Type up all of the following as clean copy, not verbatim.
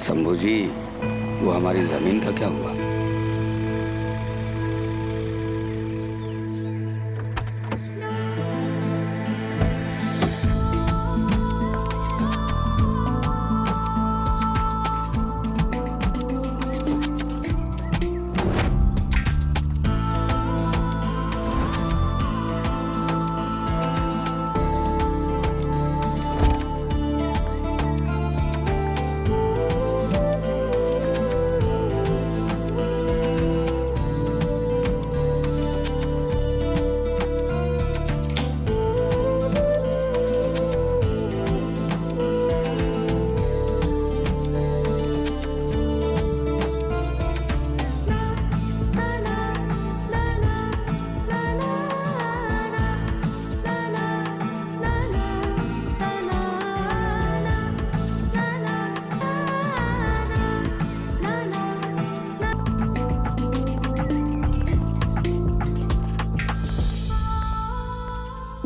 शंभू जी, वो हमारी जमीन का क्या हुआ?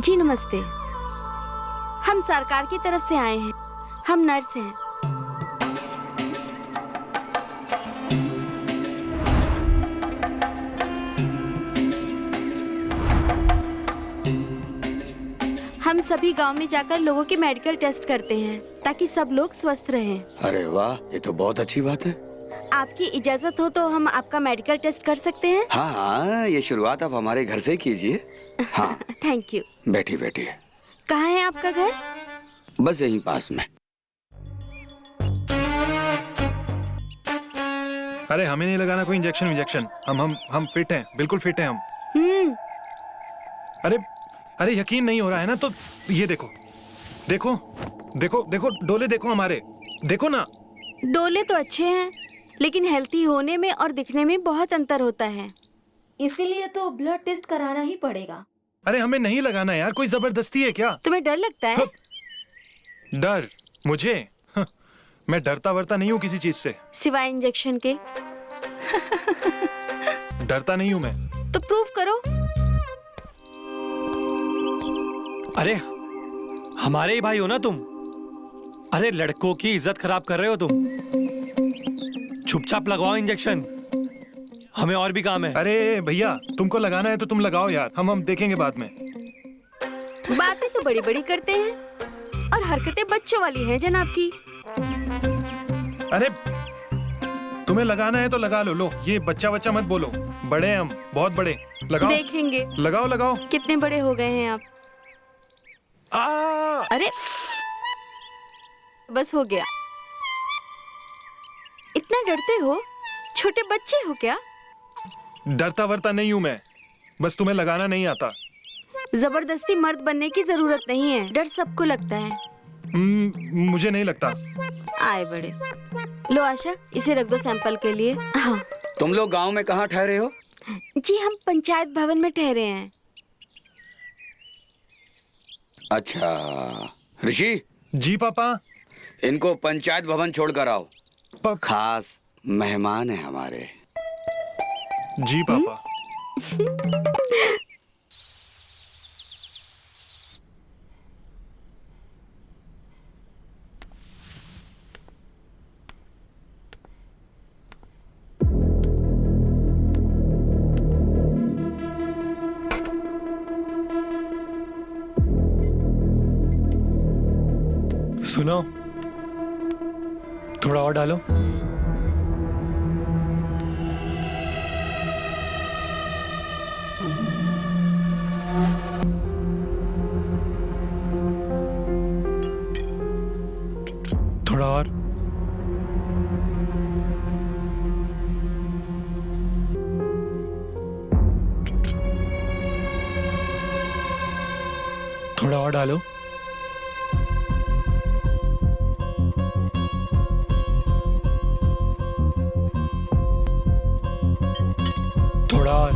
जी नमस्ते। हम सरकार की तरफ से आए हैं। हम नर्स हैं। हम सभी गांव में जाकर लोगों के मेडिकल टेस्ट करते हैं ताकि सब लोग स्वस्थ रहें। अरे वाह, ये तो बहुत अच्छी बात है। आपकी इजाजत हो तो हम आपका मेडिकल टेस्ट कर सकते हैं? हाँ हाँ, ये शुरुआत आप हमारे घर से कीजिए। हाँ थैंक यू। बैठिए बैठिए। कहाँ है आपका घर? बस यहीं पास में। अरे हमें नहीं लगाना कोई इंजेक्शन। हम फिट हैं, बिल्कुल फिट हैं हम। अरे यकीन नहीं हो रहा है ना, तो ये देखो देखो देखो देखो, डोले देखो हमारे, देखो ना। डोले तो अच्छे हैं, लेकिन हेल्थी होने में और दिखने में बहुत अंतर होता है। इसीलिए तो ब्लड टेस्ट कराना ही पड़ेगा। अरे हमें नहीं लगाना यार, कोई जबरदस्ती है क्या? तुम्हें डर लगता है? डर? मुझे? मैं डरता वरता नहीं हूँ किसी चीज से, सिवाय इंजेक्शन के। डरता नहीं हूँ मैं। तो प्रूव करो। अरे हमारे ही भाई हो ना तुम। अरे लड़कों की इज्जत खराब कर रहे हो तुम। चुपचाप लगवाओ इंजेक्शन, हमें और भी काम है। अरे भैया, तुमको लगाना है तो तुम लगाओ यार, हम देखेंगे बाद में। बातें तो बड़ी बड़ी करते हैं और हरकतें बच्चों वाली हैं जनाब की। अरे तुम्हें लगाना है तो लगा लो। लो, ये बच्चा मत बोलो, बड़े हैं हम, बहुत बड़े। लगाओ। देखेंगे। लगाओ। कितने बड़े हो गए हैं आप? अरे बस हो गया। इतना डरते हो? छोटे बच्चे हो क्या? डरता वरता नहीं हूँ मैं, बस तुम्हें लगाना नहीं आता। जबरदस्ती मर्द बनने की जरूरत नहीं है, डर सबको लगता है। मुझे नहीं लगता। आए बड़े। लो आशा, इसे रख दो सैंपल के लिए। हाँ। तुम लोग गांव में कहाँ ठहरे हो? जी हम पंचायत भवन में ठहरे हैं। अच्छा ऋषि। जी पापा। इनको पंचायत भवन छोड़कर आओ, खास मेहमान है हमारे। जी पापा। सुनो, थोड़ा और डालो। थोड़ा और। थोड़ा और डालो। थोड़ा और।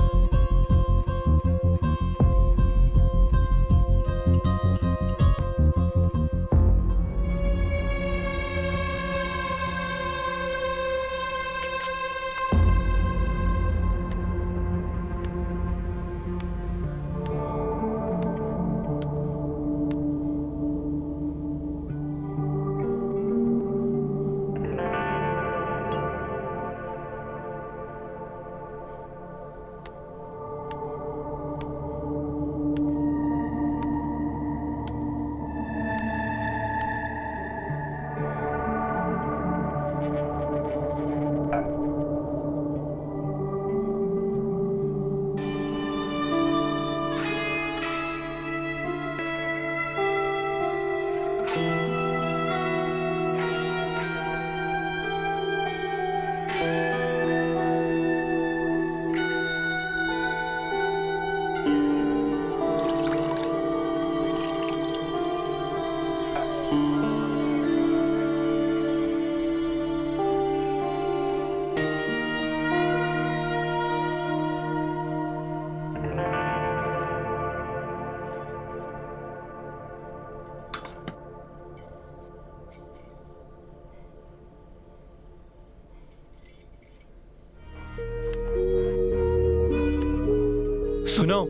सुनो,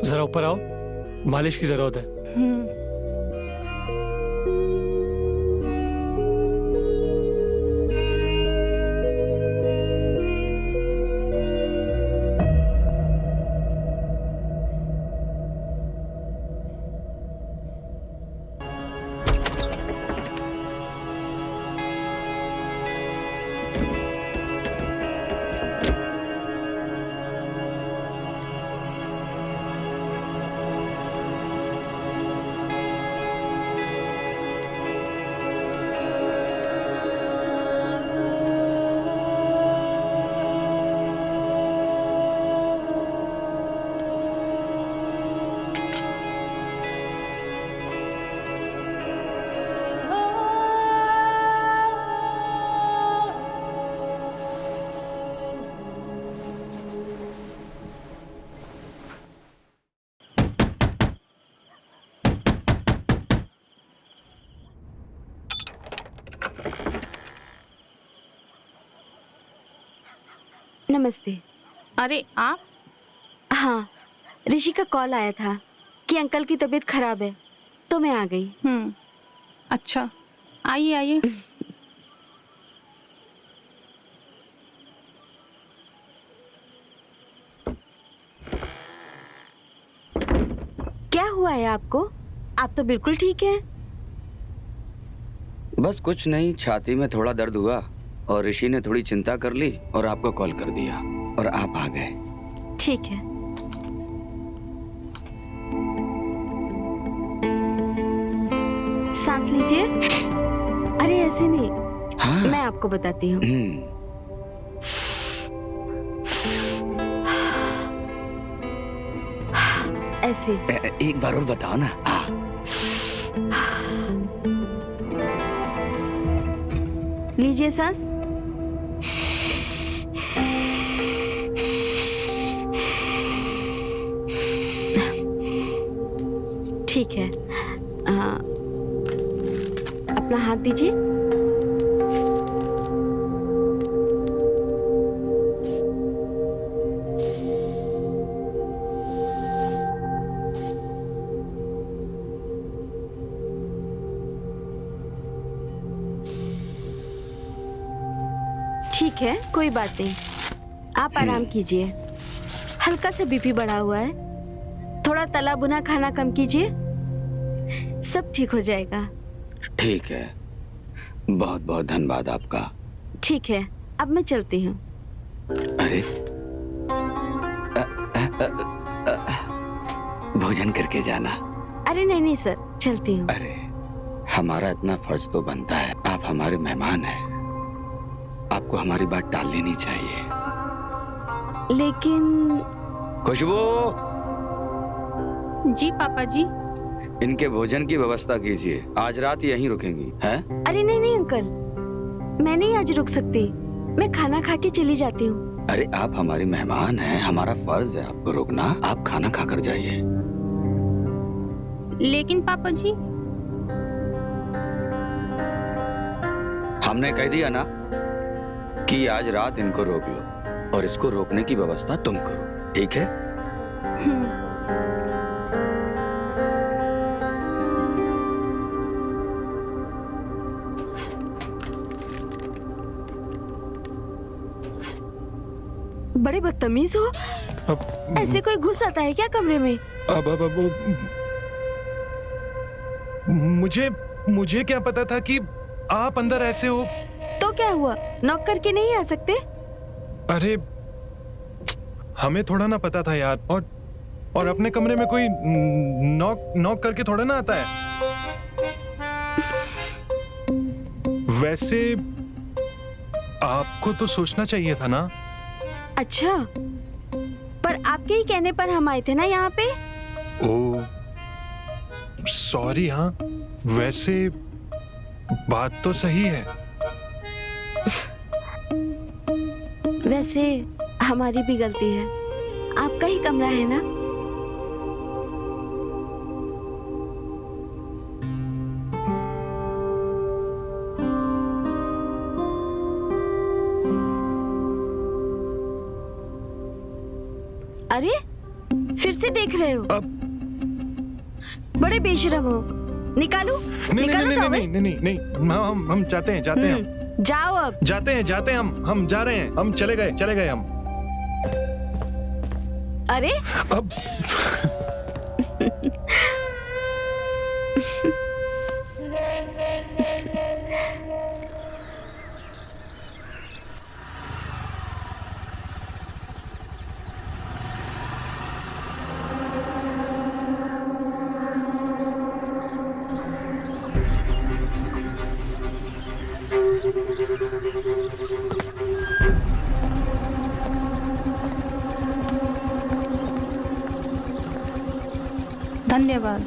जरा ऊपर आओ, मालिश की जरूरत है। नमस्ते। अरे आप? हाँ, ऋषि का कॉल आया था कि अंकल की तबीयत खराब है, तो मैं आ गई। अच्छा, आइए आइए। क्या हुआ है आपको? आप तो बिल्कुल ठीक हैं। बस कुछ नहीं, छाती में थोड़ा दर्द हुआ और ऋषि ने थोड़ी चिंता कर ली और आपको कॉल कर दिया और आप आ गए। ठीक है। सांस लीजिए। अरे ऐसे नहीं, हाँ। मैं आपको बताती हूँ। ऐसे। एक बार और बताओ ना। लीजिए सांस। ठीक है। अपना हाथ दीजिए। ठीक है, कोई बात नहीं, आप आराम कीजिए। हल्का सा बीपी बढ़ा हुआ है, थोड़ा तला भुना खाना कम कीजिए, सब ठीक हो जाएगा। ठीक है, बहुत बहुत धन्यवाद आपका। ठीक है, अब मैं चलती हूँ। अरे भोजन करके जाना। अरे नहीं नहीं सर, चलती हूँ। अरे हमारा इतना फर्ज तो बनता है, आप हमारे मेहमान हैं, आपको हमारी बात टाल लेनी चाहिए। लेकिन खुशबू, जी पापा जी। इनके भोजन की व्यवस्था कीजिए, आज रात यहीं रुकेंगी हैं? अरे नहीं नहीं अंकल, मैं नहीं आज रुक सकती, मैं खाना खा के चली जाती हूँ। अरे आप हमारी मेहमान हैं, हमारा फर्ज है आपको रुकना, आप खाना खाकर जाइए। लेकिन पापा जी। हमने कह दिया ना कि आज रात इनको रोक लो और इसको रोकने की व्यवस्था तुम करो, ठीक है? बड़े बदतमीज हो। अब ऐसे कोई घुस आता है क्या कमरे में? मुझे क्या पता था कि आप अंदर ऐसे हो। तो क्या हुआ, नॉक करके नहीं आ सकते? अरे हमें थोड़ा ना पता था यार, और अपने कमरे में कोई नॉक करके थोड़ा ना आता है। वैसे आपको तो सोचना चाहिए था ना। अच्छा, पर आपके ही कहने पर हम आए थे ना यहाँ पे। ओ सॉरी। हाँ वैसे बात तो सही है। वैसे हमारी भी गलती है, आपका ही कमरा है ना। अरे फिर से देख रहे हो? अब बड़े बेशरम हो। निकालू? नहीं नहीं निकालू नहीं टॉवल? नहीं नहीं नहीं नहीं हम जाते हैं हम जाओ अब। जाते हैं हम जा रहे हैं, हम चले गए हम। अरे अब धन्यवाद।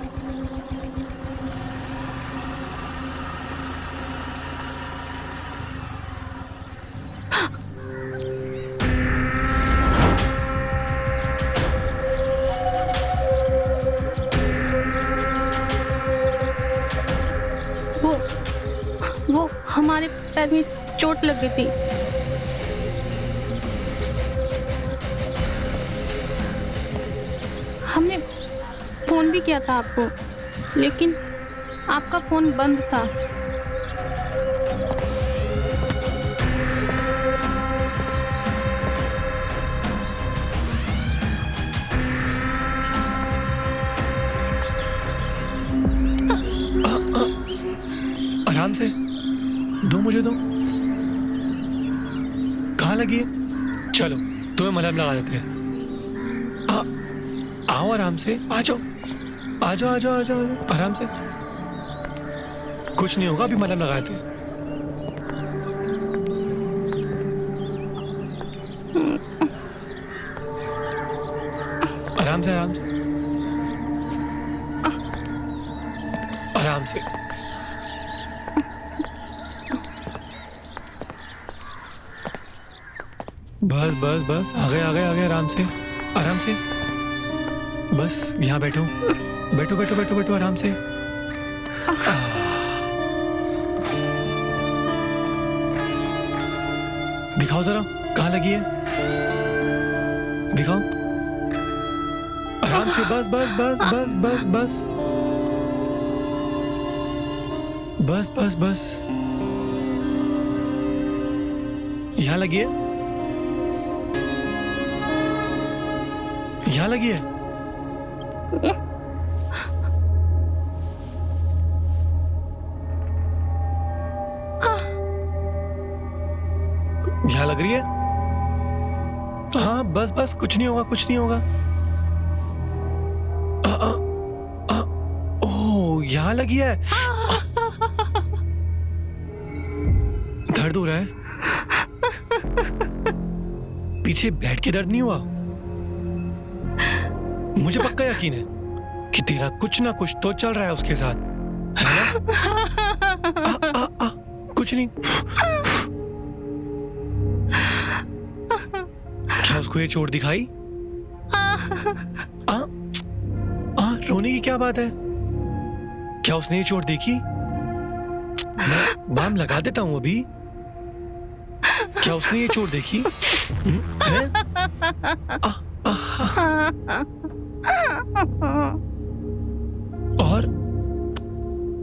वो हमारे पैर में चोट लग गई थी। हमने फोन भी किया था आपको, लेकिन आपका फोन बंद था। आराम से दो, मुझे दो। कहाँ लगी है? चलो तुम्हें मलहम लगा देते हैं। आओ आराम से, आ जाओ आ जाओ आ जाओ आ जाओ आराम से। कुछ नहीं होगा, अभी मलहम लगाए थे। आराम से आराम से आराम से। बस बस बस, आगे आगे आगे, आराम से आराम से। बस यहाँ बैठो बैठो बैठो बैठो बैठो आराम से। दिखाओ जरा कहाँ लगी है, दिखाओ आराम से। बस बस बस बस बस बस बस बस बस। यहाँ लगी है, यहाँ लगी है। यहाँ लग रही है। हाँ बस बस, कुछ नहीं होगा कुछ नहीं होगा। ओह यहाँ लगी है। दर्द हो रहा है? पीछे बैठ के दर्द नहीं हुआ? मुझे पक्का यकीन है कि तेरा कुछ ना कुछ तो चल रहा है उसके साथ, है ना? कुछ नहीं। क्या उसको ये चोट दिखाई? रोने की क्या बात है? क्या उसने ये चोट देखी? मैं बाम लगा देता हूं अभी। क्या उसने ये चोट देखी? है? और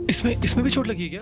इसमें भी चोट लगी है क्या?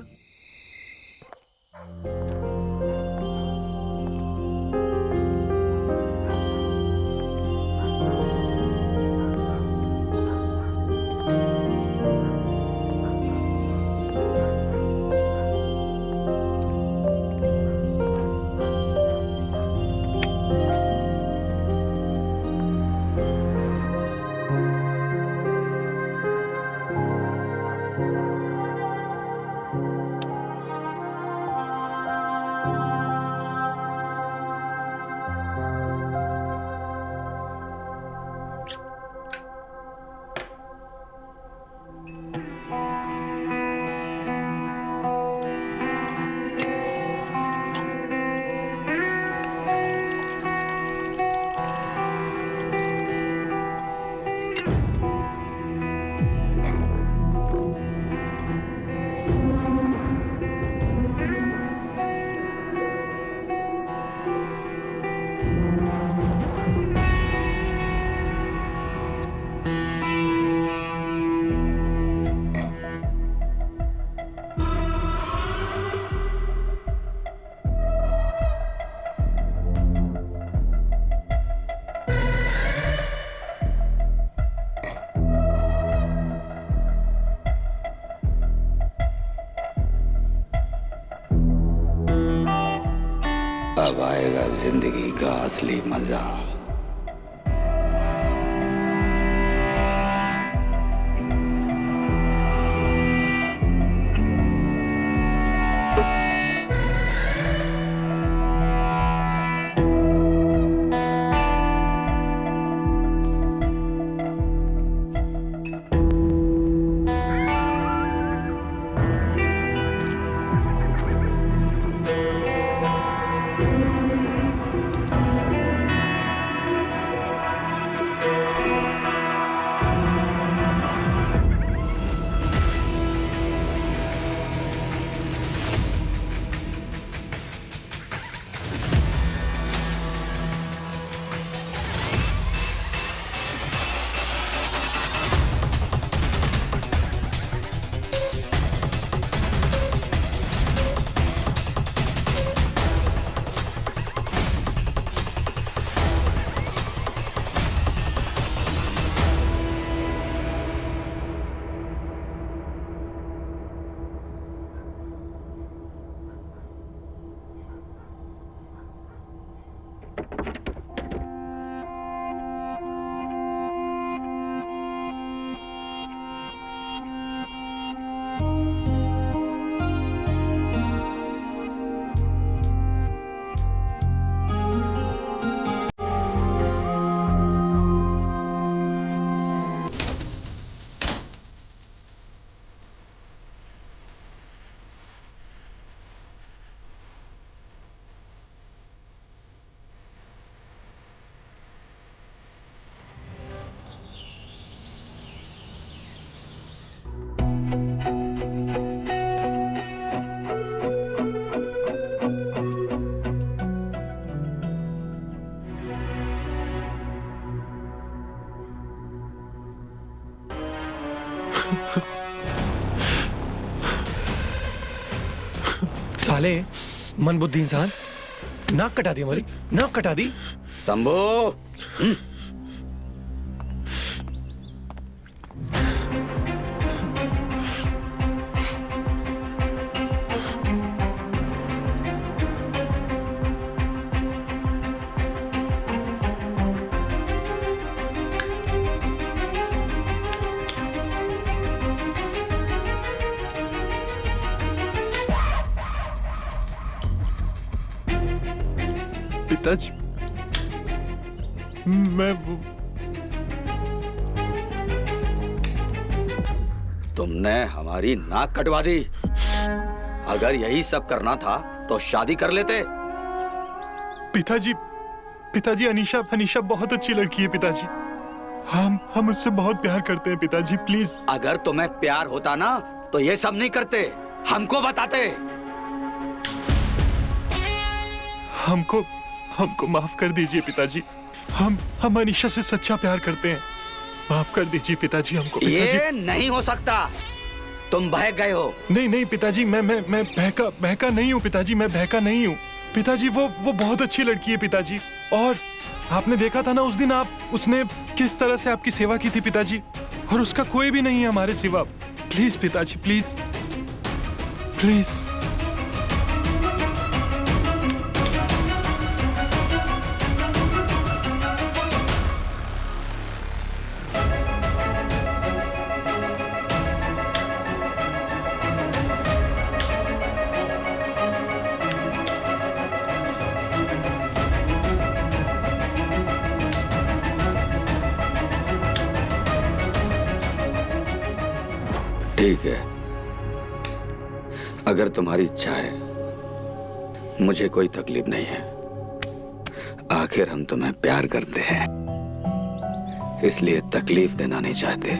अब आएगा जिंदगी का असली मजा। साले मन बुद्धि इंसान, नाक कटा दी हमारी, नाक कटा दी। शंभू, पिताजी, मैं वो तुमने हमारी नाक कटवा दी। अगर यही सब करना था तो शादी कर लेते। पिताजी, पिताजी अनीशा बहुत अच्छी लड़की है पिताजी। हम उससे बहुत प्यार करते हैं पिताजी, प्लीज। अगर तुम्हें प्यार होता ना तो ये सब नहीं करते, हमको बताते। हमको माफ कर दीजिए पिताजी। हम अनीशा से सच्चा प्यार करते हैं। माफ कर दीजिए पिताजी हमको। पिताजी, ये नहीं हो सकता, तुम बहक गए हो। नहीं पिताजी, मैं बहका नहीं हूँ पिताजी, मैं बहका नहीं हूँ पिताजी। वो बहुत अच्छी लड़की है पिताजी। और आपने देखा था ना उस दिन, उसने किस तरह से आपकी सेवा की थी पिताजी। और उसका कोई भी नहीं है हमारे सिवा। प्लीज पिताजी, प्लीज प्लीज। ठीक है, अगर तुम्हारी इच्छा है, मुझे कोई तकलीफ नहीं है। आखिर हम तुम्हें प्यार करते हैं, इसलिए तकलीफ देना नहीं चाहते।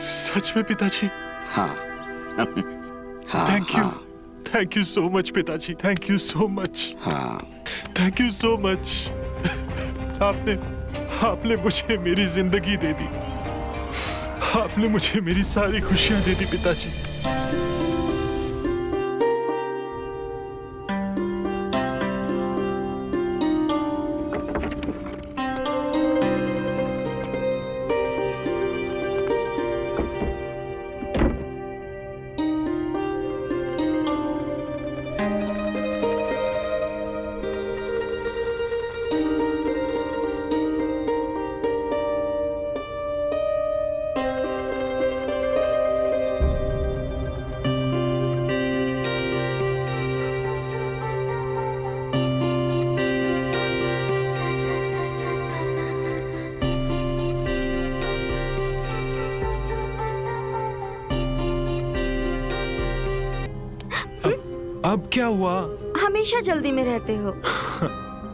सच में पिताजी? हाँ हाँ। थैंक यू सो मच पिताजी, थैंक यू सो मच। हाँ, थैंक यू सो मच। आपने मुझे मेरी जिंदगी दे दी। आपने मुझे मेरी सारी खुशियां दे दी पिताजी। अब क्या हुआ? हमेशा जल्दी में रहते हो।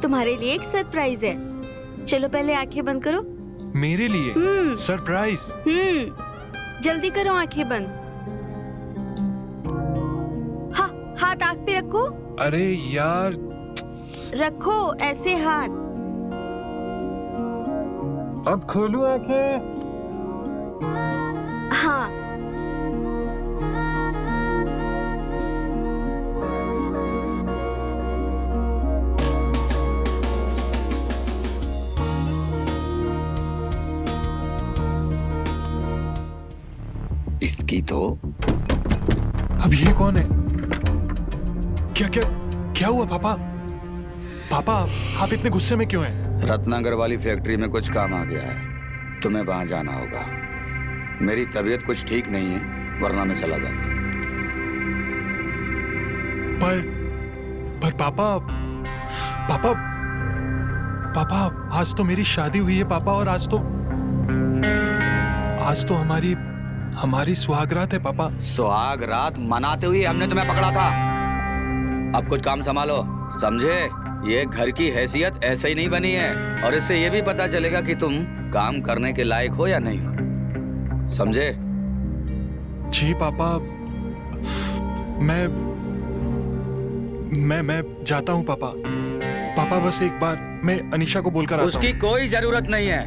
तुम्हारे लिए एक सरप्राइज है। चलो पहले आंखें बंद करो। मेरे लिए सरप्राइज? जल्दी करो आंखें बंद। हाँ, हाथ आंख पे रखो। अरे यार। रखो ऐसे हाथ। अब खोलूं आंखें? हाँ। इसकी तो अब ये कौन है? क्या क्या क्या हुआ पापा? पापा आप इतने गुस्से में क्यों हैं? रत्नागर वाली फैक्ट्री में कुछ काम आ गया है, तुम्हें वहां जाना होगा। मेरी तबीयत कुछ ठीक नहीं है, वरना मैं चला जाता। पर पापा पापा पापा आज तो मेरी शादी हुई है पापा, और आज तो हमारी सुहागरात है पापा। सुहाग रात मनाते हुए हमने तुम्हें पकड़ा था। अब कुछ काम संभालो, समझे? ये घर की हैसियत ऐसे ही नहीं बनी है, और इससे ये भी पता चलेगा कि तुम काम करने के लायक हो या नहीं हो, समझे? जी पापा, मैं जाता हूँ पापा। पापा बस एक बार मैं अनीशा को बोलकर आता हूँ। उसकी कोई जरूरत नहीं है,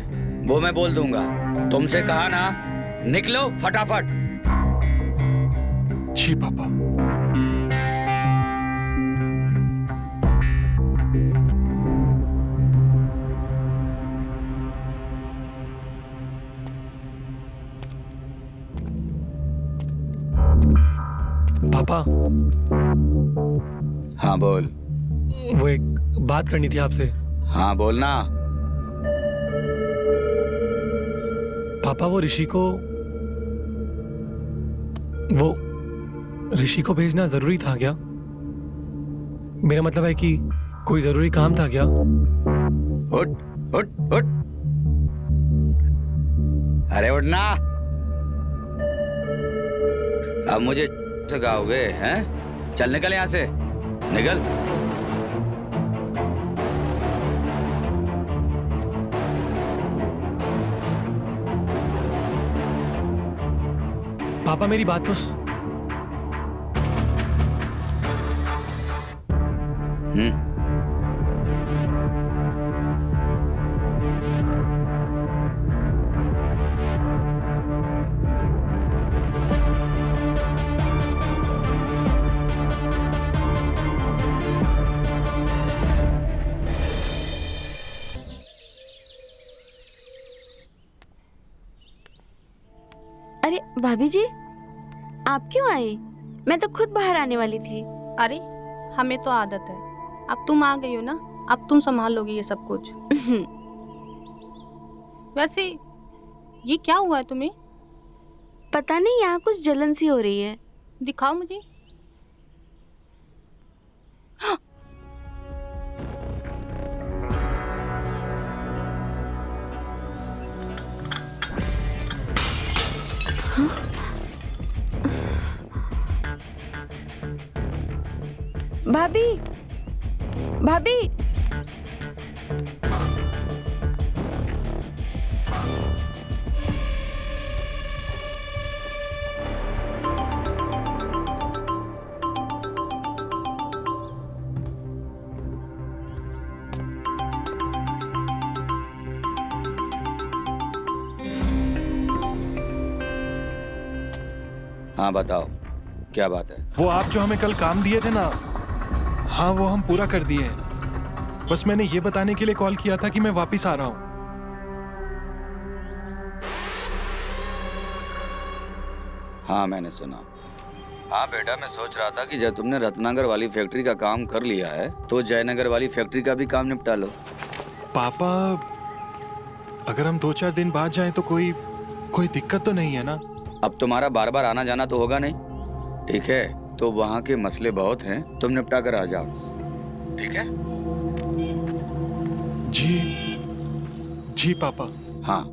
वो मैं बोल दूंगा। तुमसे कहा ना, निकलो फटाफट। जी पापा। पापा, हाँ बोल। वो एक बात करनी थी आपसे। हाँ बोलना। पापा वो ऋषि को भेजना जरूरी था क्या? मेरा मतलब है कि कोई जरूरी काम था क्या? उठ उठ उठ, अरे उठना। अब मुझे सिखाओगे हैं? चल निकल यहां से, निकल। पापा मेरी बात तो अरे भाभी जी, आप क्यों आई? मैं तो खुद बाहर आने वाली थी। अरे हमें तो आदत है, अब तुम आ गई हो ना, अब तुम संभाल लोगी ये सब कुछ। वैसे ये क्या हुआ है तुम्हें? पता नहीं, यहाँ कुछ जलन सी हो रही है। दिखाओ मुझे। भाभी, भाभी, हाँ बताओ, क्या बात है? वो आप जो हमें कल काम दिए थे ना, हाँ वो हम पूरा कर दिए हैं। बस मैंने ये बताने के लिए कॉल किया था कि मैं वापस आ रहा हूँ। हाँ मैंने सुना। हाँ बेटा, मैं सोच रहा था कि जब तुमने रत्नागर वाली फैक्ट्री का काम कर लिया है तो जयनगर वाली फैक्ट्री का भी काम निपटा लो। पापा, अगर हम 2-4 दिन बाद जाएं तो कोई दिक्कत तो नहीं है ना? अब तुम्हारा बार बार आना जाना तो होगा नहीं, ठीक है? तो वहाँ के मसले बहुत हैं, तुम निपटा कर आ जाओ, ठीक है? जी पापा। हाँ।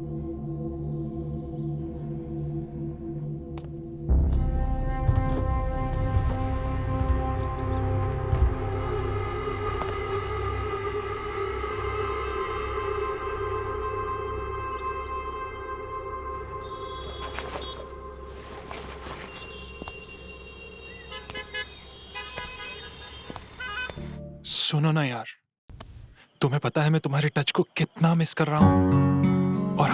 सुनो ना यार, तुम्हें पता है मैं तुम्हारे टच को कितना मिस कर रहा हूं, और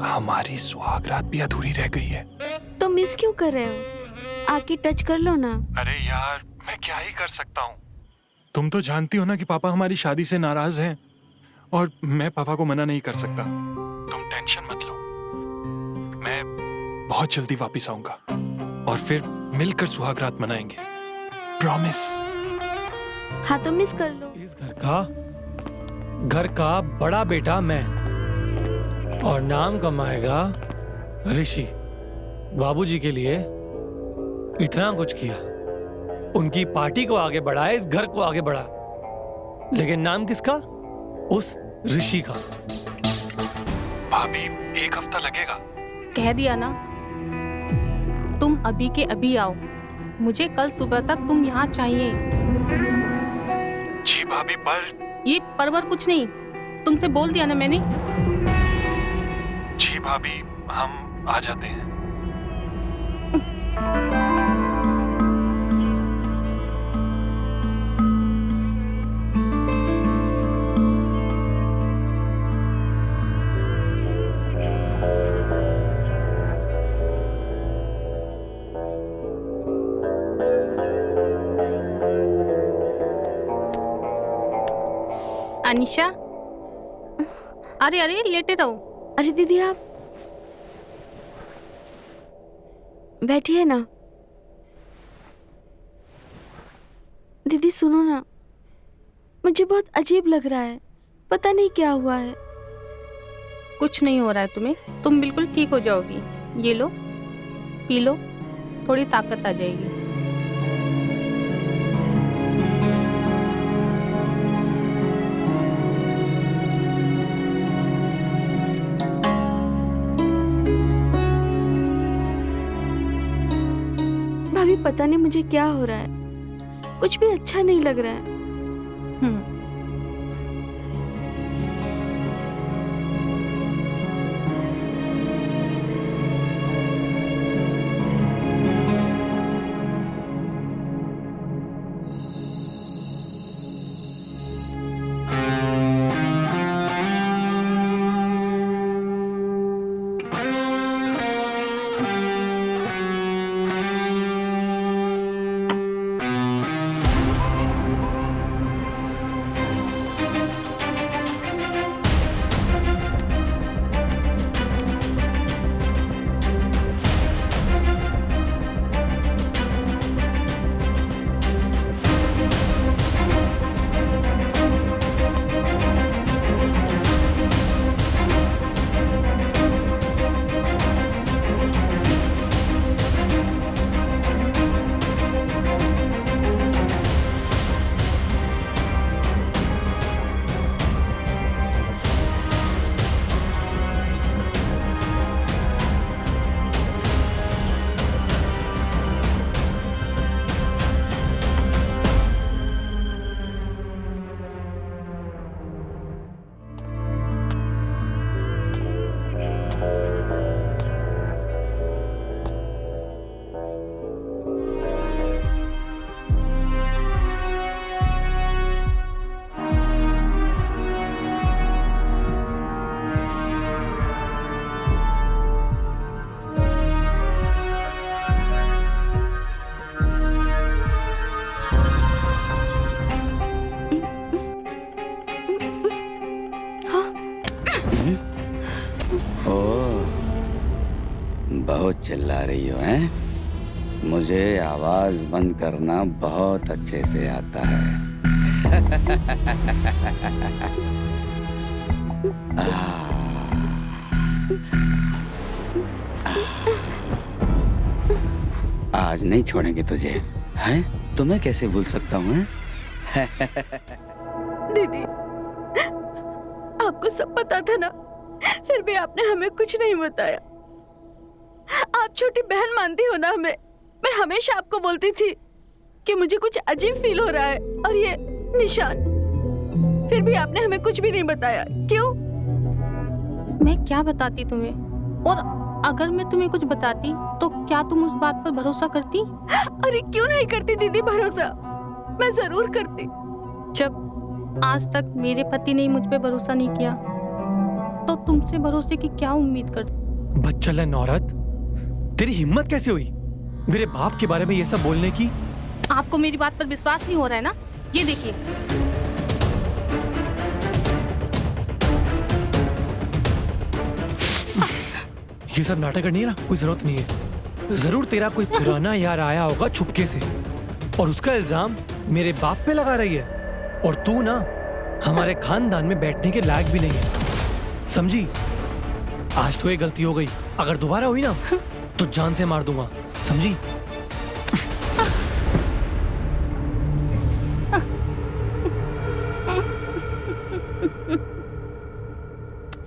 हमारी सुहागरात भी अधूरी रह गई है। तो मिस क्यों कर रहे हो? आके टच कर लो ना। अरे यार, मैं क्या ही कर सकता हूँ। तुम तो जानती हो ना कि पापा हमारी शादी से नाराज हैं, और मैं पापा को मना नहीं कर सकता। तुम टेंशन मत लो, मैं बहुत जल्दी वापस आऊंगा और फिर मिलकर सुहागरात मनाएंगे, प्रॉमिस। हाँ तो मिस कर लो। इस घर का बड़ा बेटा मैं, और नाम कमाएगा ऋषि। बाबूजी के लिए इतना कुछ किया, उनकी पार्टी को आगे बढ़ाया, इस घर को आगे बढ़ा, लेकिन नाम किसका? उस ऋषि का। भाभी, 1 हफ्ता लगेगा। कह दिया ना, तुम अभी के अभी आओ। मुझे कल सुबह तक तुम यहाँ चाहिए। जी भाभी, पर ये परवर कुछ नहीं, तुमसे बोल दिया ना मैंने। जी भाभी, हम आ जाते हैं। अनिशा, अरे अरे लेटे रहो। अरे दीदी, आप बैठिए ना। दीदी सुनो ना, मुझे बहुत अजीब लग रहा है, पता नहीं क्या हुआ है। कुछ नहीं हो रहा है तुम्हें, तुम बिल्कुल ठीक हो जाओगी। ये लो, पी लो, थोड़ी ताकत आ जाएगी। भाभी, पता नहीं मुझे क्या हो रहा है, कुछ भी अच्छा नहीं लग रहा है। बहुत चिल्ला रही हो, हैं? मुझे आवाज बंद करना बहुत अच्छे से आता है। आज नहीं छोड़ेंगे तुझे, हैं? तुम्हें कैसे भूल सकता हूँ, हैं? दीदी, आपको सब पता था ना, फिर भी आपने हमें कुछ नहीं बताया। आप छोटी बहन मानती हो ना हमें। मैं हमेशा आपको बोलती थी कि मुझे कुछ अजीब फील हो रहा है, और ये निशान, फिर भी आपने हमें कुछ भी नहीं बताया। क्यों? मैं क्या बताती तुम्हें? और अगर मैं तुम्हें कुछ बताती तो क्या तुम उस बात पर भरोसा करती? अरे क्यों नहीं करती दीदी भरोसा, मैं जरूर करती। जब आज तक मेरे पति ने मुझ पे भरोसा नहीं किया तो तुमसे भरोसे की क्या उम्मीद करती? बच्चलन औरत, तेरी हिम्मत कैसे हुई मेरे बाप के बारे में ये सब बोलने की? आपको मेरी बात पर विश्वास नहीं हो रहा है ना? ये देखिए, ये सब नाटक करनी है ना, कोई जरूरत नहीं है। जरूर तेरा कोई पुराना यार आया होगा छुपके से और उसका इल्जाम मेरे बाप पे लगा रही है। और तू ना हमारे खानदान में बैठने के लायक भी नहीं है, समझी? आज तो ये गलती हो गई, अगर दोबारा हुई ना तो जान से मार दूंगा, समझी?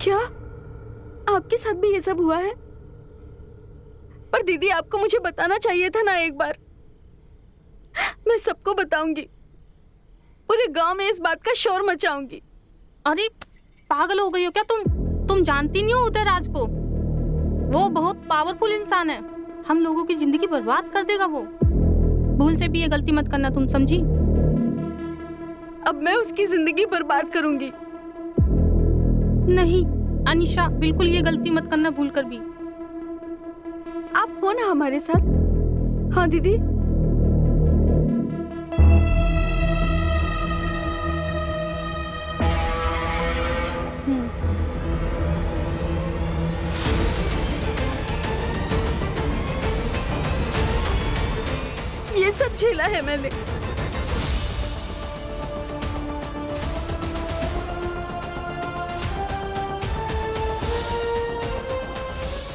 क्या आपके साथ भी ये सब हुआ है? पर दीदी आपको मुझे बताना चाहिए था ना एक बार। मैं सबको बताऊंगी, पूरे गांव में इस बात का शोर मचाऊंगी। अरे पागल हो गई हो क्या तुम जानती नहीं हो उदयराज को? वो बहुत पावरफुल इंसान है, हम लोगों की जिंदगी बर्बाद कर देगा वो। भूल से भी ये गलती मत करना तुम, समझी? अब मैं उसकी जिंदगी बर्बाद करूंगी। नहीं अनिशा, बिल्कुल ये गलती मत करना भूल कर भी। आप हो ना हमारे साथ? हाँ दीदी। ये सब झेला है मैंने।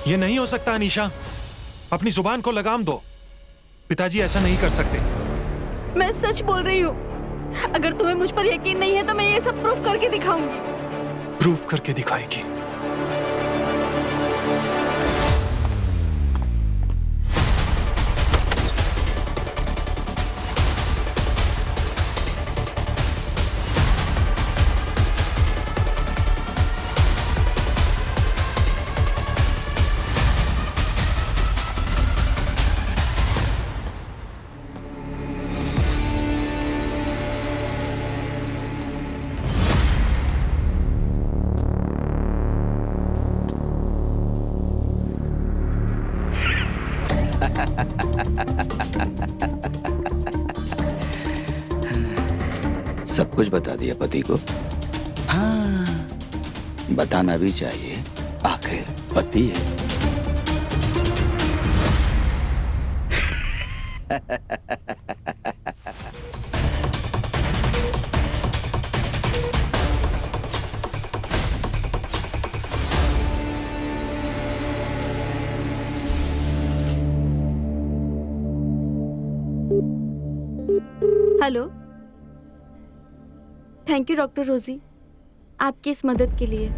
ये नहीं हो सकता अनीशा, अपनी जुबान को लगाम दो। पिताजी ऐसा नहीं कर सकते। मैं सच बोल रही हूँ, अगर तुम्हें मुझ पर यकीन नहीं है तो मैं ये सब प्रूफ करके दिखाऊंगी। प्रूफ करके दिखाएगी? सब कुछ बता दिया पति को? हाँ, बताना भी चाहिए, आखिर पति है। हेलो, थैंक यू डॉक्टर रोजी, आपकी इस मदद के लिए।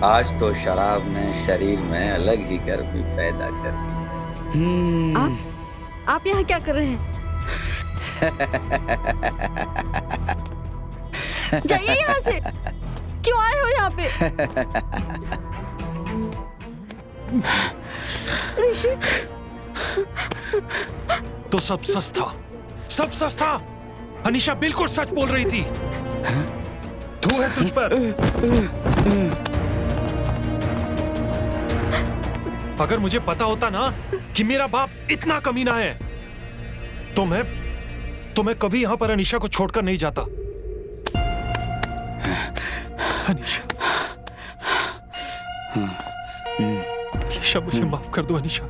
आज तो शराब ने शरीर में अलग ही गर्मी पैदा कर दी। आप यहाँ क्या कर रहे हैं? जाइए यहाँ से, क्यों आए हो यहाँ पे? ऋषि, तो सब सच था, सब सच था। अनीशा बिल्कुल सच बोल रही थी। धू है तुझ पर। अगर मुझे पता होता ना कि मेरा बाप इतना कमीना है तो मैं कभी यहां पर अनीशा को छोड़कर नहीं जाता। अनीशा, अनीशा मुझे माफ कर दो अनीशा।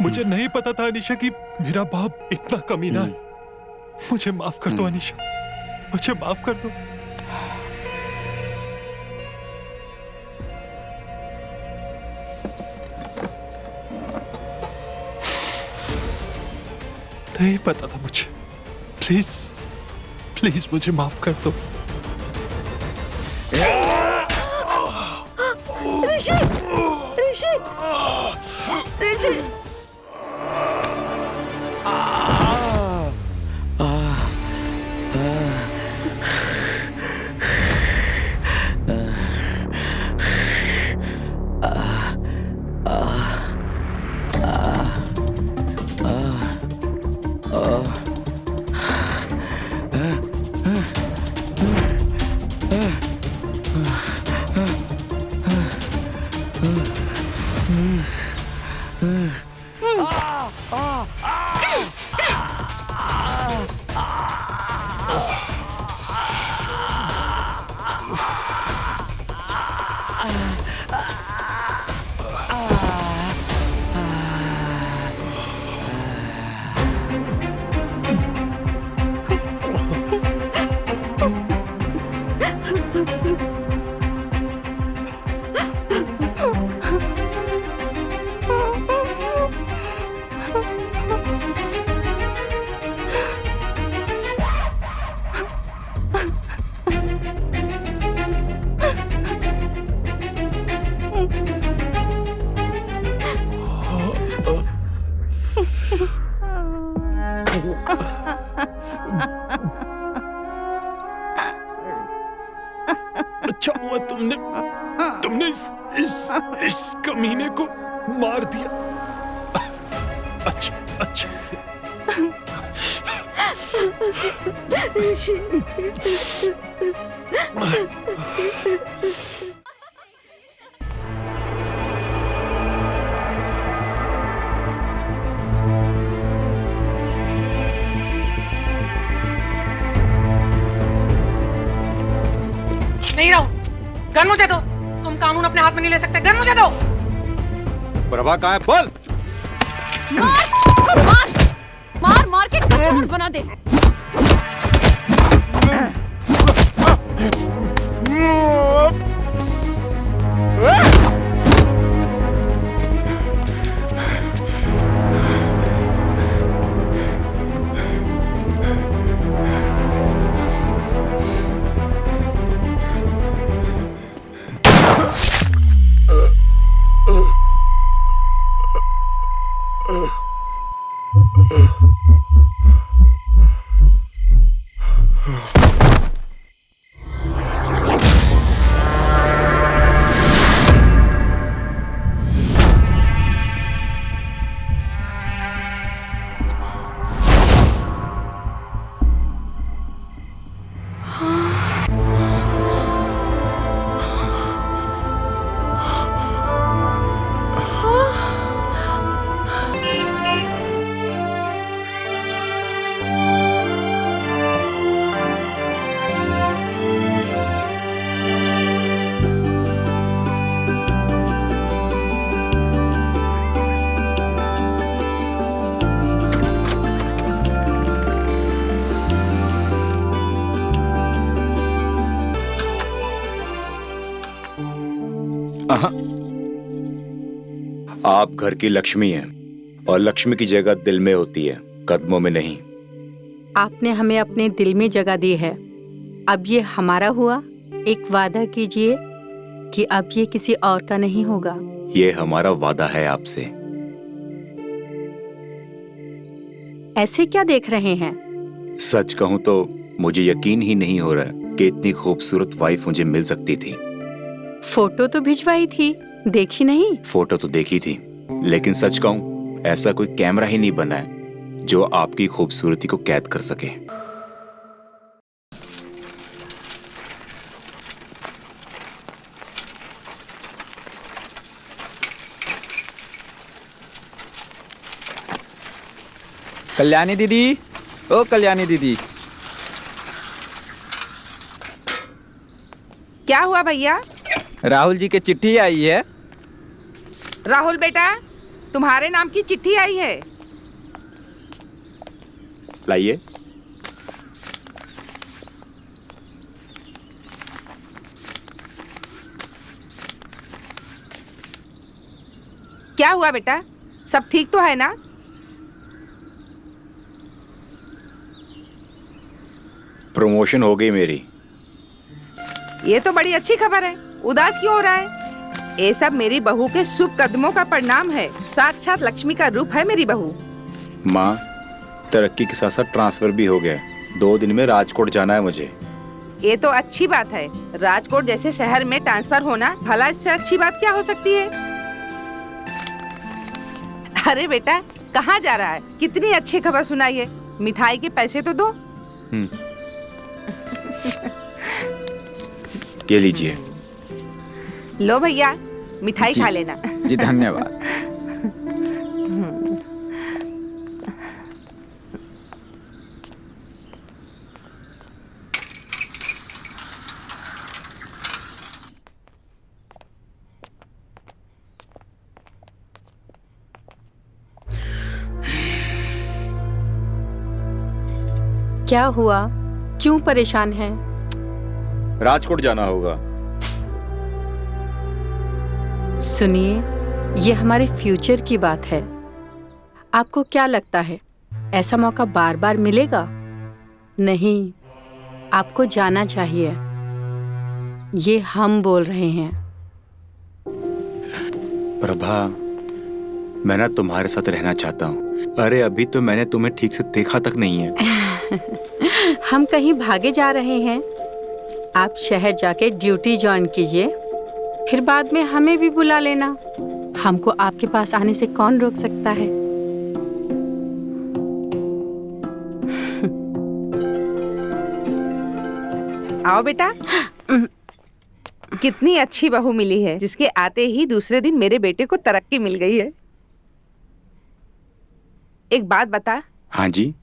मुझे नहीं पता था अनीशा कि मेरा बाप इतना कमीना है। मुझे माफ कर दो अनीशा, मुझे माफ कर दो। नहीं पता था मुझे। प्लीज प्लीज मुझे माफ कर दो। ऋषि, ऋषि, ऋषि। अच्छा हुआ तुमने इस कमीने को मार दिया। अच्छा अच्छा। नहीं रहो, गन मुझे दो। तुम कानून अपने हाथ में नहीं ले सकते। गन मुझे दो। प्रभा कहाँ है? बोल। मार मार के कचौड़ बना दे। आप घर की लक्ष्मी हैं और लक्ष्मी की जगह दिल में होती है, कदमों में नहीं। आपने हमें अपने दिल में जगह दी है। अब ये हमारा हुआ। एक वादा कीजिए कि अब ये किसी और का नहीं होगा। ये हमारा वादा है आपसे। ऐसे क्या देख रहे हैं? सच कहूं तो मुझे यकीन ही नहीं हो रहा कि इतनी खूबसूरत वाइफ मुझे मिल सकती थी। फोटो तो भिजवाई थी, देखी नहीं? फोटो तो देखी थी, लेकिन सच कहूं ऐसा कोई कैमरा ही नहीं बना है जो आपकी खूबसूरती को कैद कर सके। कल्याणी दीदी, ओ कल्याणी दीदी। क्या हुआ भैया? राहुल जी की चिट्ठी आई है। राहुल बेटा, तुम्हारे नाम की चिट्ठी आई है। लाइए। क्या हुआ बेटा, सब ठीक तो है ना? प्रमोशन हो गई मेरी। ये तो बड़ी अच्छी खबर है। उदास क्यों हो रहा है? ये सब मेरी बहू के शुभ कदमों का परिणाम है। साक्षात लक्ष्मी का रूप है मेरी बहू। माँ, तरक्की के साथ साथ ट्रांसफर भी हो गया। 2 दिन में राजकोट जाना है मुझे। ये तो अच्छी बात है। राजकोट जैसे शहर में ट्रांसफर होना, भला इससे अच्छी बात क्या हो सकती है? अरे बेटा, कहाँ जा रहा है? कितनी अच्छी खबर सुनाई है। मिठाई के पैसे तो दो। ये लीजिए। लो भैया, मिठाई खा लेना। जी धन्यवाद। क्या हुआ? क्यों परेशान हैं? राजकोट जाना होगा। सुनिए, ये हमारे फ्यूचर की बात है। आपको क्या लगता है ऐसा मौका बार बार मिलेगा? नहीं, आपको जाना चाहिए। ये हम बोल रहे हैं। प्रभा, मैं ना तुम्हारे साथ रहना चाहता हूँ। अरे अभी तो मैंने तुम्हें ठीक से देखा तक नहीं है। हम कहीं भागे जा रहे हैं? आप शहर जाके ड्यूटी ज्वाइन कीजिए, फिर बाद में हमें भी बुला लेना। हमको आपके पास आने से कौन रोक सकता है? आओ बेटा। कितनी अच्छी बहू मिली है, जिसके आते ही दूसरे दिन मेरे बेटे को तरक्की मिल गई है। एक बात बता। हाँ जी।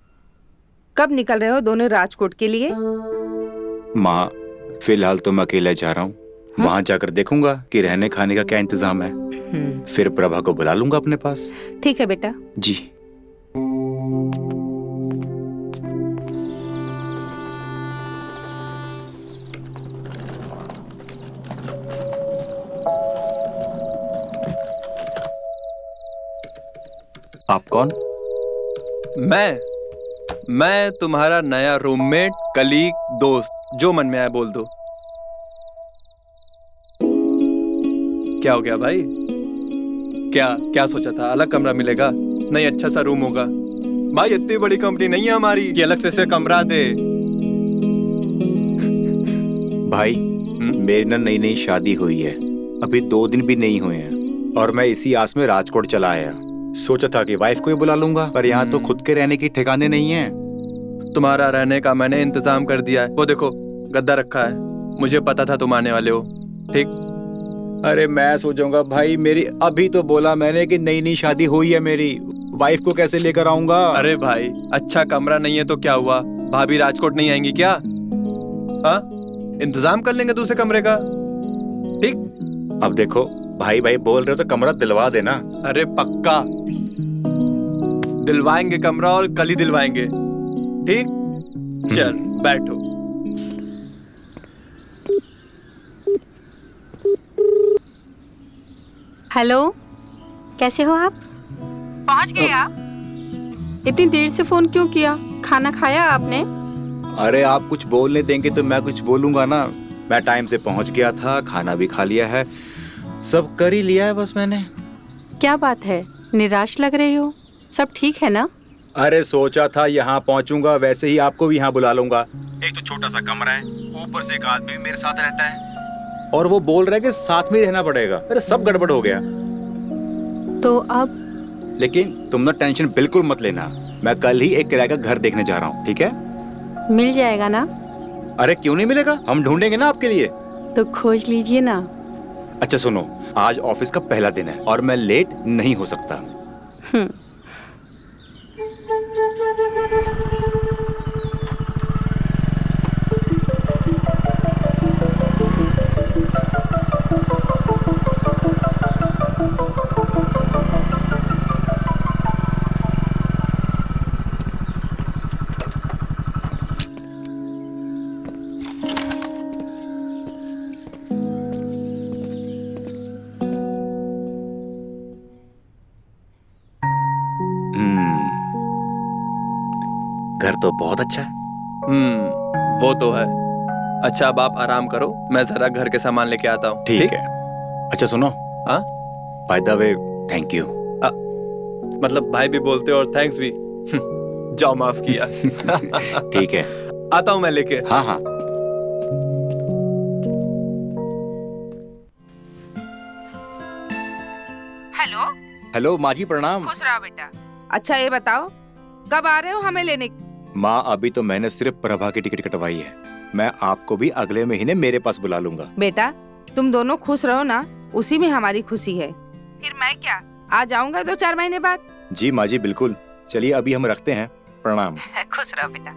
कब निकल रहे हो दोनों राजकोट के लिए? माँ, फिलहाल तो मैं अकेला जा रहा हूँ। वहाँ जाकर देखूंगा कि रहने खाने का क्या इंतजाम है। फिर प्रभा को बुला लूंगा अपने पास। ठीक है बेटा। जी। आप कौन? मैं तुम्हारा नया रूममेट, कलीग, दोस्त। जो मन में आया बोल दो। क्या हो गया भाई? क्या सोचा था? अलग कमरा मिलेगा? नहीं, अच्छा सा रूम होगा। भाई इतनी बड़ी कंपनी नहीं है हमारी कि अलग से कमरा दे। भाई, मेरी ना नई शादी हुई है। अभी 2 दिन भी नहीं हुए हैं और मैं इसी आस में राजकोट चला आया। सोचा था कि वाइफ को ही बुला लूंगा, पर यहाँ तो खुद के रहने की ठिकाने नहीं है। तुम्हारा रहने का मैंने इंतजाम कर दिया है। वो देखो, गद्दा रखा है। मुझे पता था तुम आने वाले हो। ठीक? अरे मैं सोचूंगा भाई, मेरी अभी तो बोला मैंने कि नई शादी हुई है मेरी। वाइफ को कैसे लेकर आऊंगा? अरे भाई, अच्छा कमरा नहीं है तो क्या हुआ? भाभी राजकोट नहीं आएंगी क्या? हाँ, इंतजाम कर लेंगे दूसरे कमरे का। ठीक? अब देखो, भाई बोल रहे हो तो कमरा दिलवा देना। अरे पक्का दिलवाएंगे कमरा, और कल ही दिलवाएंगे। ठीक? चल बैठो। हेलो, कैसे हो आप? पहुंच गए आप? इतनी देर से फोन क्यों किया? खाना खाया आपने? अरे आप कुछ बोलने देंगे तो मैं कुछ बोलूंगा ना। मैं टाइम से पहुंच गया था, खाना भी खा लिया है, सब कर ही लिया है बस मैंने। क्या बात है, निराश लग रहे हो? सब ठीक है ना? अरे सोचा था यहाँ पहुंचूंगा, वैसे ही आपको भी यहाँ बुला लूंगा। एक तो छोटा सा कमरा है, ऊपर से एक आदमी भी मेरे साथ रहता है। और वो बोल रहा है कि साथ में ही रहना पड़ेगा। अरे सब गड़बड़ हो गया। तो अब लेकिन तुम ना टेंशन बिल्कुल मत लेना, मैं कल ही एक किराए का घर देखने जा रहा हूँ, ठीक है? मिल जाएगा ना? अरे क्यों नहीं मिलेगा, हम ढूंढेंगे ना आपके लिए। तो खोज लीजिए ना। अच्छा सुनो, आज ऑफिस का पहला दिन है और मैं लेट नहीं हो सकता। घर तो बहुत अच्छा है। वो तो है। अच्छा अब आप आराम करो, मैं जरा घर के सामान लेके आता हूँ। ठीक है। अच्छा सुनो, हाँ by the way thank you. मतलब भाई भी बोलते हो और थैंक्स भी। जाओ माफ किया। ठीक है, आता हूँ मैं लेके। हाँ हाँ। हेलो। हेलो माँ जी, प्रणाम। खुश रहो बेटा। अच्छा ये बताओ कब आ रहे हो हमें लेने? माँ अभी तो मैंने सिर्फ प्रभा की टिकट कटवाई है, मैं आपको भी अगले महीने मेरे पास बुला लूंगा। बेटा तुम दोनों खुश रहो ना, उसी में हमारी खुशी है। फिर मैं क्या आ जाऊंगा 2-4 महीने बाद। जी माँ जी बिल्कुल। चलिए अभी हम रखते हैं, प्रणाम। खुश रहो बेटा।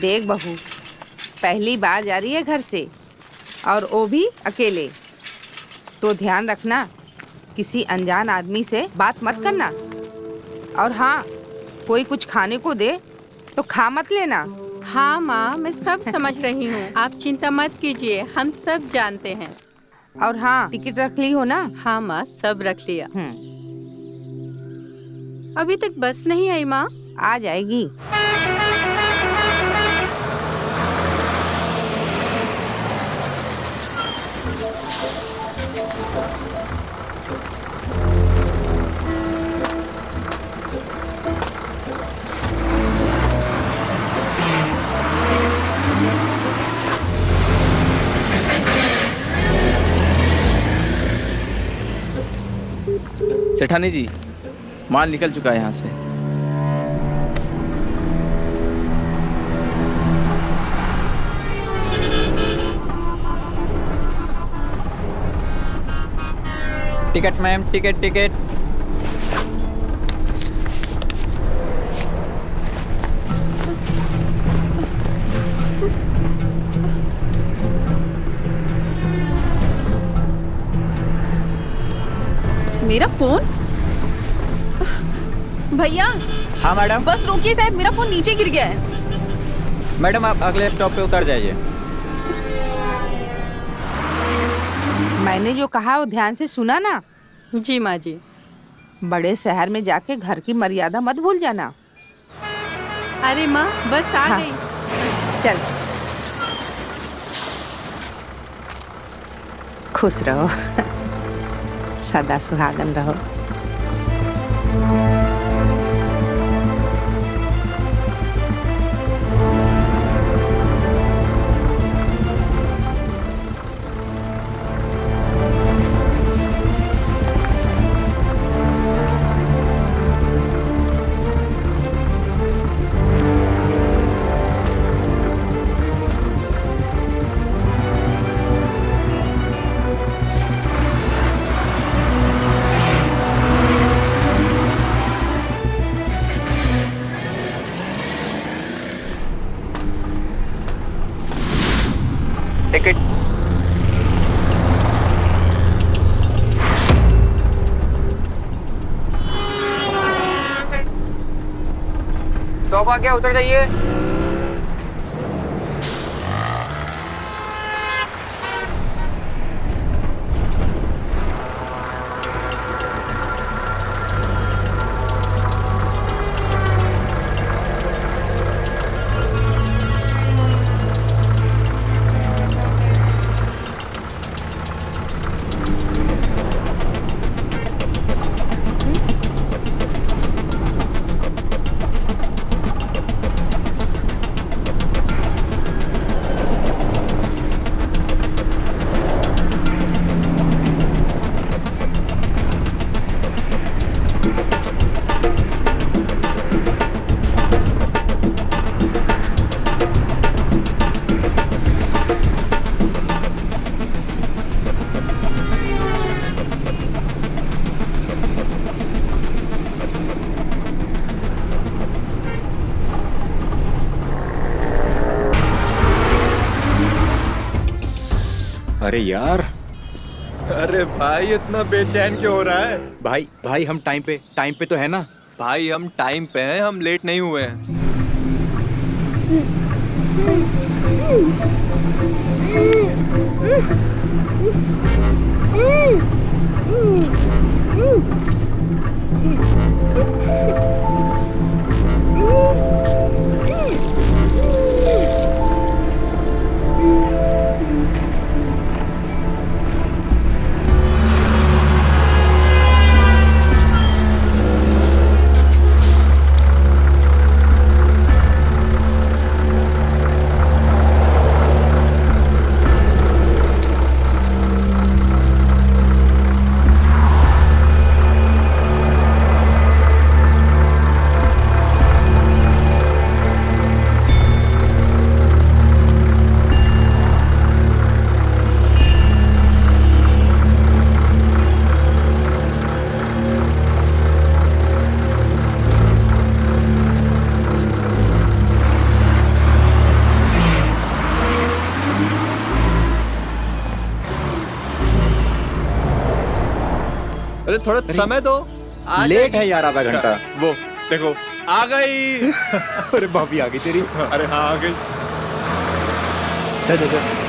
देख बहू, पहली बार जा रही है घर से और वो भी अकेले, तो ध्यान रखना किसी अनजान आदमी से बात मत करना। और हाँ, कोई कुछ खाने को दे तो खा मत लेना। हाँ माँ, मैं सब समझ रही हूँ, आप चिंता मत कीजिए, हम सब जानते हैं। और हाँ, टिकट रख ली हो ना? हाँ माँ, सब रख लिया। अभी तक बस नहीं आई माँ? आ जाएगी। सेठानी जी, माल निकल चुका है यहाँ से। Ticket ma'am, ticket ticket. मेरा फोन? भैया। हाँ मैडम। बस रोकिए, शायद मेरा फोन नीचे गिर गया है। मैडम आप अगले स्टॉप पे उतर जाइए। मैंने जो कहा वो ध्यान से सुना ना? जी माँ जी। बड़े शहर में जाके घर की मर्यादा मत भूल जाना। अरे माँ, बस आ हाँ। गई। चल खुश रहो। सदा सुहागन रहो। टिकट। स्टॉप आ गया, उतर जाइए। अरे यार अरे भाई इतना बेचैन क्यों हो रहा है? भाई भाई हम टाइम पे तो है ना? भाई हम टाइम पे हैं, हम लेट नहीं हुए हैं। अरे थोड़ा समय दो, लेट है यार आधा घंटा। वो देखो आ गई। अरे भाभी आ गई तेरी। अरे हाँ आ गई। चल चल चल।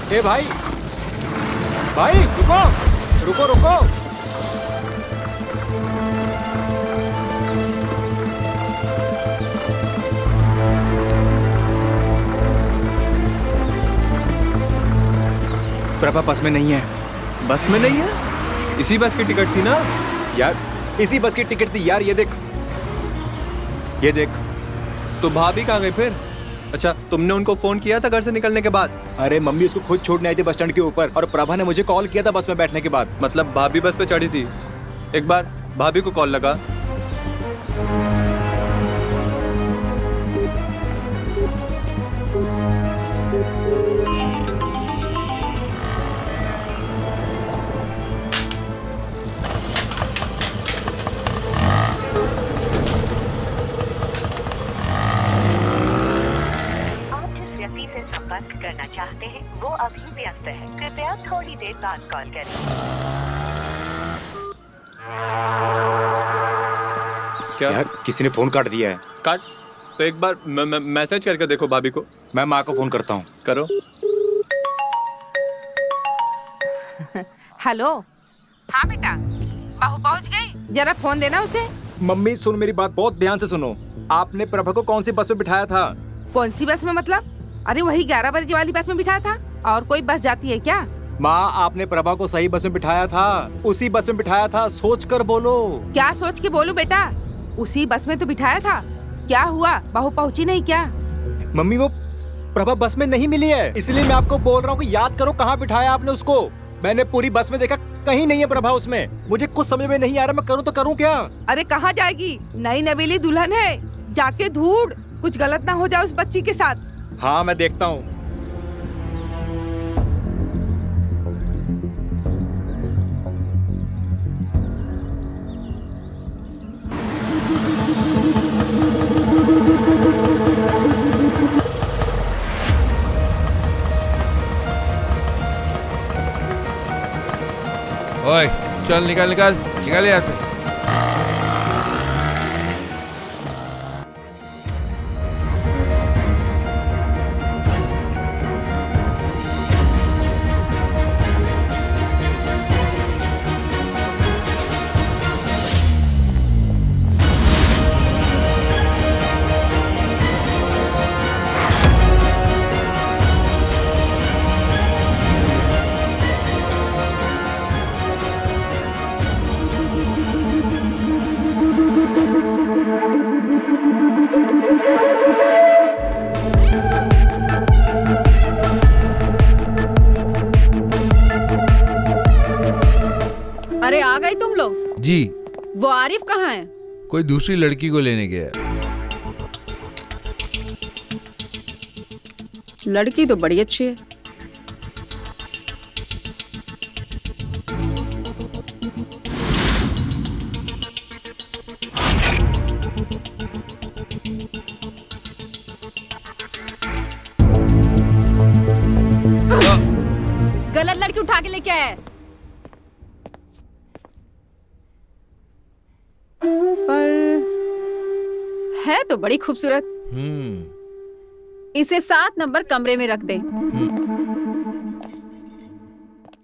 ए भाई भाई रुको रुको रुको। प्रभा बस में नहीं है। बस में नहीं है? इसी बस की टिकट थी ना यार, इसी बस की टिकट थी यार। ये देख ये देख। तो भाभी कहाँ गई फिर? अच्छा तुमने उनको फोन किया था घर से निकलने के बाद? अरे मम्मी उसको खुद छोड़ने आई थी बस स्टैंड के ऊपर, और प्रभा ने मुझे कॉल किया था बस में बैठने के बाद। मतलब भाभी बस पे चढ़ी थी? एक बार भाभी को कॉल लगा। करना चाहते हैं वो अभी व्यस्त है, कृपया थोड़ी देर बाद कॉल करें। क्या यार किसी ने फोन काट दिया है। काट? तो एक बार मैसेज करके देखो भाभी को। मैं माँ को फोन करता हूँ। करो। हेलो। हाँ बेटा, बहू पहुँच गई? जरा फोन देना उसे। मम्मी सुन मेरी बात बहुत ध्यान से सुनो। आपने प्रभा को कौन सी बस में बिठाया था? कौन सी बस में मतलब? अरे वही 11 बजे वाली बस में बिठाया था। और कोई बस जाती है क्या? माँ आपने प्रभा को सही बस में बिठाया था, उसी बस में बिठाया था। सोच कर बोलो। क्या सोच के बोलूं बेटा? उसी बस में तो बिठाया था। क्या हुआ, बहू पहुँची नहीं क्या? मम्मी वो प्रभा बस में नहीं मिली है, इसलिए मैं आपको बोल रहा हूँ कि याद करो कहाँ बिठाया आपने उसको। मैंने पूरी बस में देखा, कहीं नहीं है प्रभा उसमें। मुझे कुछ समझ में नहीं आ रहा, मैं करूँ तो करूँ क्या? अरे कहाँ जाएगी, नई नवेली दुल्हन है, जाके ढूंढ, कुछ गलत ना हो जाए उस बच्ची के साथ। हाँ मैं देखता हूँ। ओए चल निकल निकल निकल यहाँ से। अरे आ गए तुम लोग? जी। वो आरिफ कहाँ है? कोई दूसरी लड़की को लेने गया है। लड़की तो बड़ी अच्छी है। गलत लड़की उठा के लेके आया है। पर है तो बड़ी खूबसूरत। इसे 7 नंबर कमरे में रख दे।